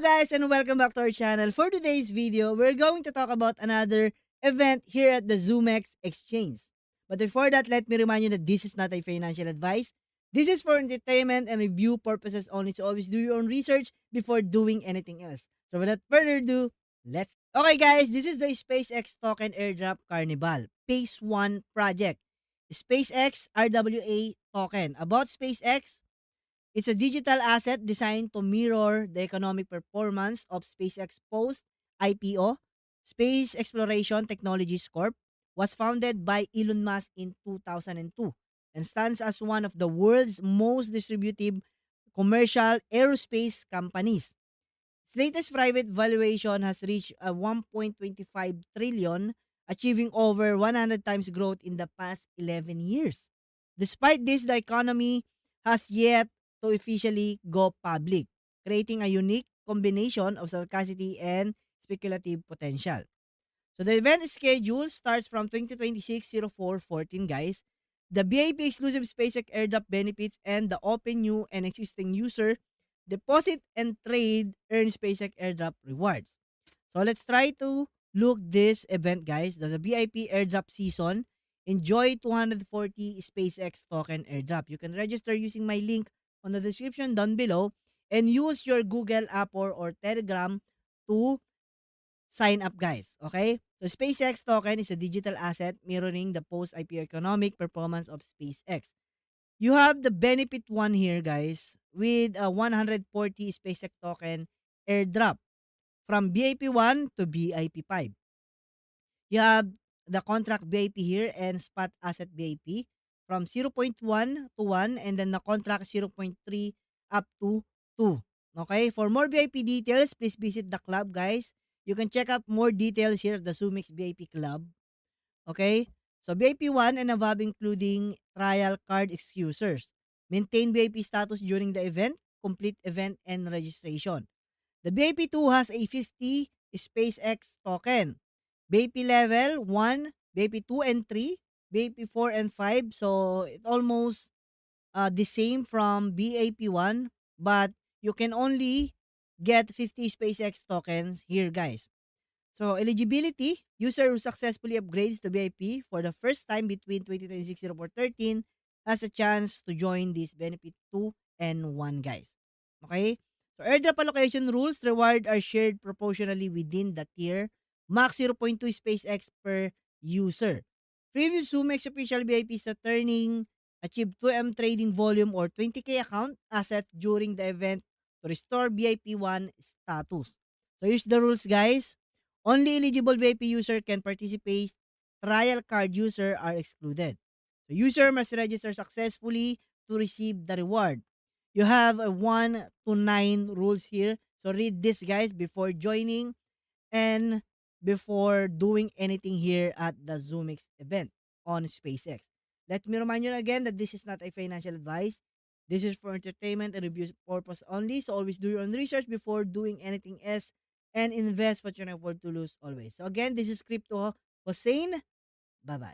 guys and welcome back to our channel. For today's video, we're going to talk about another event here at the ZoomX Exchange. But before that, let me remind you that this is not a financial advice. This is for entertainment and review purposes only. So always do your own research before doing anything else. So without further ado, let's... Okay guys, this is the SpaceX Token Airdrop Carnival Phase 1 project. SpaceX RWA Token. About SpaceX, it's a digital asset designed to mirror the economic performance of SpaceX post IPO. Space Exploration Technologies Corp was founded by Elon Musk in 2002 and stands as one of the world's most distributive commercial aerospace companies. Its latest private valuation has reached a 1.25 trillion, achieving over 100 times growth in the past 11 years. Despite this, the economy has yet to officially go public, creating a unique combination of scarcity and speculative potential. So the event schedule starts from 2026-04-14, guys. The VIP exclusive SpaceX airdrop benefits and the open new and existing user deposit and trade earn SpaceX airdrop rewards. So let's try to look this event, guys. The VIP airdrop season. Enjoy 240 SpaceX token airdrop. You can register using my link on the description down below and use your Google app or Telegram to sign up, guys. Okay? So SpaceX token is a digital asset mirroring the post-IPO economic performance of SpaceX. You have the benefit one here, guys, with a 140 SpaceX token airdrop from VIP 1 to VIP 5. You have the contract VIP here and spot asset VIP from 0.1 to 1 and then the contract 0.3 up to 2. Okay? For more VIP details, please visit the club, guys. You can check out more details here at the Sumix VIP Club. Okay? So VIP 1 and above including trial card excusers. Maintain VIP status during the event, complete event and registration. The VIP 2 has a 50 SpaceX token. VIP level 1, VIP 2 and 3, VIP 4 and 5. So it almost the same from BIP 1, but you can only get 50 SpaceX tokens here, guys. So eligibility, user who successfully upgrades to VIP for the first time between 2026-04-13 has a chance to join this benefit 2 and 1, guys. Okay? So airdrop allocation rules, reward are shared proportionally within the tier. Max 0.2 SpaceX per user. Previous Sumex official VIPs returning achieve 2M trading volume or 20K account assets during the event to restore VIP 1 status. So here's the rules, guys. Only eligible VIP user can participate. Trial card user are excluded. The user must register successfully to receive the reward. You have a 1 to 9 rules here. So read this, guys, before joining and before doing anything here at the ZoomX event on SpaceX. Let me remind you again that this is not a financial advice. This is for entertainment and review purpose only. So always do your own research before doing anything else and invest what you can afford to lose always. So again, this is Crypto Hussein. Bye-bye.